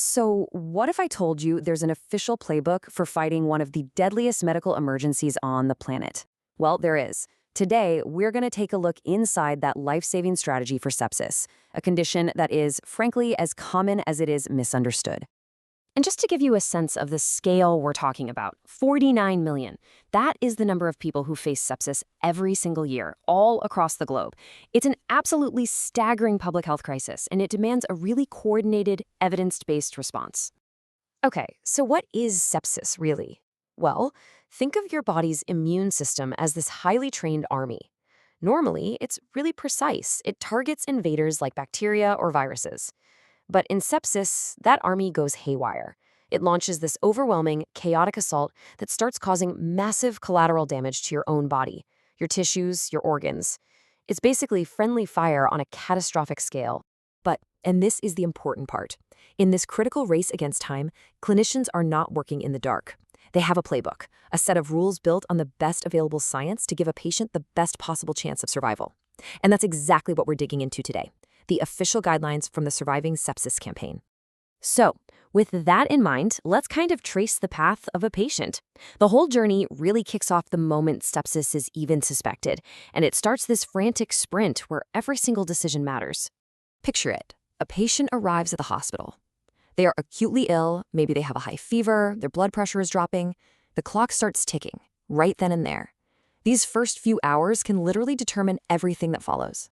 So, what if I told you there's an official playbook for fighting one of the deadliest medical emergencies on the planet? Well, there is. Today, we're going to take a look inside that life-saving strategy for sepsis, a condition that is, frankly, as common as it is misunderstood. And just to give you a sense of the scale we're talking about, 49 million. That is the number of people who face sepsis every single year, all across the globe. It's an absolutely staggering public health crisis, and it demands a really coordinated, evidence-based response. Okay, so what is sepsis, really? Well, think of your body's immune system as this highly trained army. Normally, it's really precise. It targets invaders like bacteria or viruses. But in sepsis, that army goes haywire. It launches this overwhelming, chaotic assault that starts causing massive collateral damage to your own body, your tissues, your organs. It's basically friendly fire on a catastrophic scale. But, and this is the important part, in this critical race against time, clinicians are not working in the dark. They have a playbook, a set of rules built on the best available science to give a patient the best possible chance of survival. And that's exactly what we're digging into today. The official guidelines from the Surviving Sepsis campaign. So, with that in mind, let's kind of trace the path of a patient. The whole journey really kicks off the moment sepsis is even suspected, and it starts this frantic sprint where every single decision matters. Picture it. A patient arrives at the hospital. They are acutely ill, maybe they have a high fever, their blood pressure is dropping. The clock starts ticking, right then and there. These first few hours can literally determine everything that follows.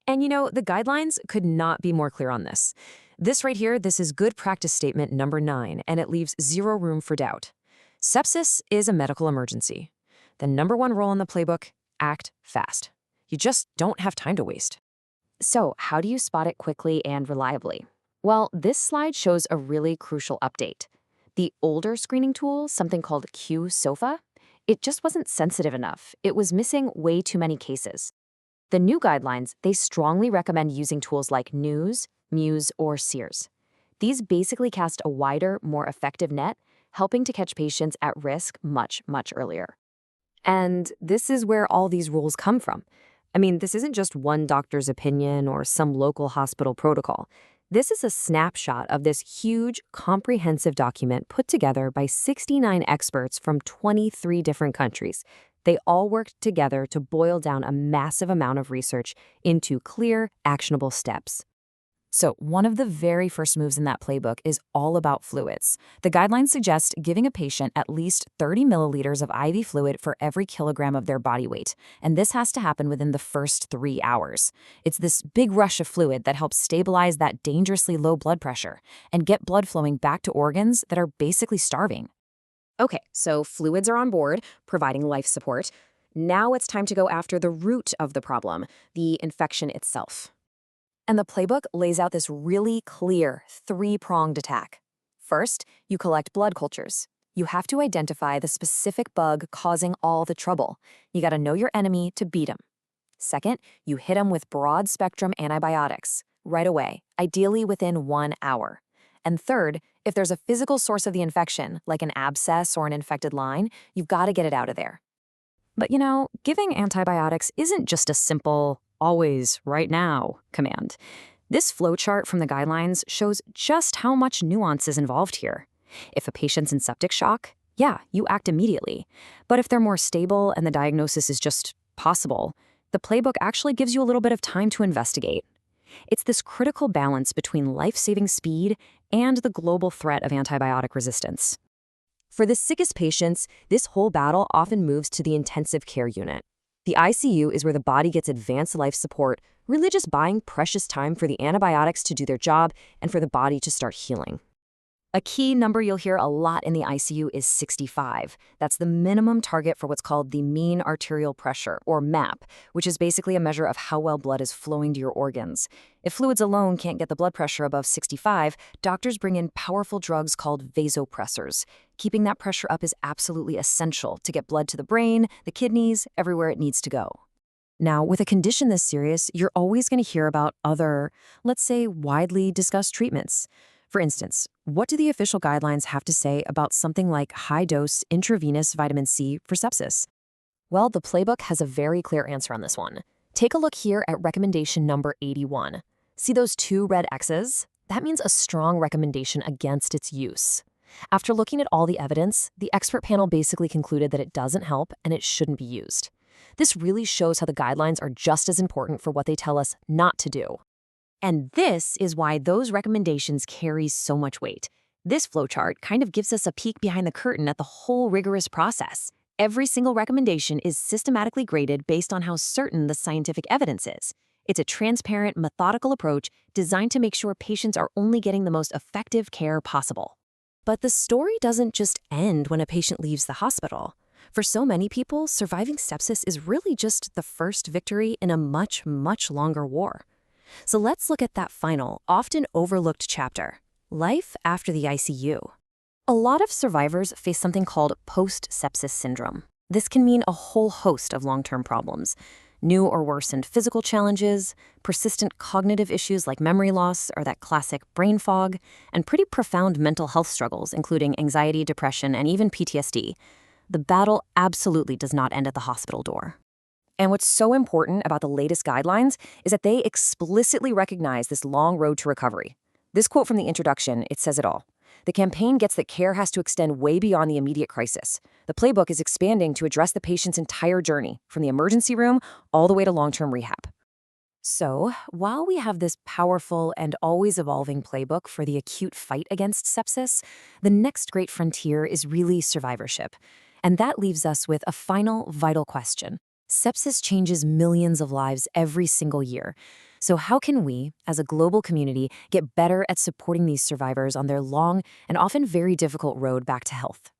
And the guidelines could not be more clear on this. This right here, this is good practice statement number 9, and it leaves zero room for doubt. Sepsis is a medical emergency. The number 1 rule in the playbook, act fast. You just don't have time to waste. So how do you spot it quickly and reliably? Well, this slide shows a really crucial update. The older screening tool, something called Q-SOFA, it just wasn't sensitive enough. It was missing way too many cases. The new guidelines, they strongly recommend using tools like News, Muse, or Sears. These basically cast a wider, more effective net, helping to catch patients at risk much, much earlier. And this is where all these rules come from. I mean, this isn't just one doctor's opinion or some local hospital protocol. This is a snapshot of this huge, comprehensive document put together by 69 experts from 23 different countries. They all worked together to boil down a massive amount of research into clear, actionable steps. So one of the very first moves in that playbook is all about fluids. The guidelines suggest giving a patient at least 30 milliliters of IV fluid for every kilogram of their body weight, and this has to happen within the first 3 hours. It's this big rush of fluid that helps stabilize that dangerously low blood pressure and get blood flowing back to organs that are basically starving. Okay, so fluids are on board, providing life support. Now it's time to go after the root of the problem, the infection itself. And the playbook lays out this really clear 3-pronged attack. First, you collect blood cultures. You have to identify the specific bug causing all the trouble. You gotta know your enemy to beat him. Second, you hit him with broad-spectrum antibiotics right away, ideally within 1 hour. And third, if there's a physical source of the infection, like an abscess or an infected line, you've got to get it out of there. But giving antibiotics isn't just a simple, always, right now command. This flowchart from the guidelines shows just how much nuance is involved here. If a patient's in septic shock, yeah, you act immediately. But if they're more stable and the diagnosis is just possible, the playbook actually gives you a little bit of time to investigate. It's this critical balance between life-saving speed and the global threat of antibiotic resistance. For the sickest patients, this whole battle often moves to the intensive care unit. The ICU is where the body gets advanced life support, really just buying precious time for the antibiotics to do their job and for the body to start healing. A key number you'll hear a lot in the ICU is 65. That's the minimum target for what's called the mean arterial pressure, or MAP, which is basically a measure of how well blood is flowing to your organs. If fluids alone can't get the blood pressure above 65, doctors bring in powerful drugs called vasopressors. Keeping that pressure up is absolutely essential to get blood to the brain, the kidneys, everywhere it needs to go. Now, with a condition this serious, you're always going to hear about other, let's say, widely discussed treatments. For instance, what do the official guidelines have to say about something like high-dose intravenous vitamin C for sepsis? Well, the playbook has a very clear answer on this one. Take a look here at recommendation number 81. See those 2 red X's? That means a strong recommendation against its use. After looking at all the evidence, the expert panel basically concluded that it doesn't help and it shouldn't be used. This really shows how the guidelines are just as important for what they tell us not to do. And this is why those recommendations carry so much weight. This flowchart kind of gives us a peek behind the curtain at the whole rigorous process. Every single recommendation is systematically graded based on how certain the scientific evidence is. It's a transparent, methodical approach designed to make sure patients are only getting the most effective care possible. But the story doesn't just end when a patient leaves the hospital. For so many people, surviving sepsis is really just the first victory in a much, much longer war. So let's look at that final, often overlooked chapter, life after the ICU. A lot of survivors face something called post-sepsis syndrome. This can mean a whole host of long-term problems. New or worsened physical challenges, persistent cognitive issues like memory loss or that classic brain fog, and pretty profound mental health struggles, including anxiety, depression, and even PTSD. The battle absolutely does not end at the hospital door. And what's so important about the latest guidelines is that they explicitly recognize this long road to recovery. This quote from the introduction, it says it all. The campaign gets that care has to extend way beyond the immediate crisis. The playbook is expanding to address the patient's entire journey, from the emergency room all the way to long-term rehab. So, while we have this powerful and always evolving playbook for the acute fight against sepsis, the next great frontier is really survivorship. And that leaves us with a final vital question. Sepsis changes millions of lives every single year. So how can we, as a global community, get better at supporting these survivors on their long and often very difficult road back to health?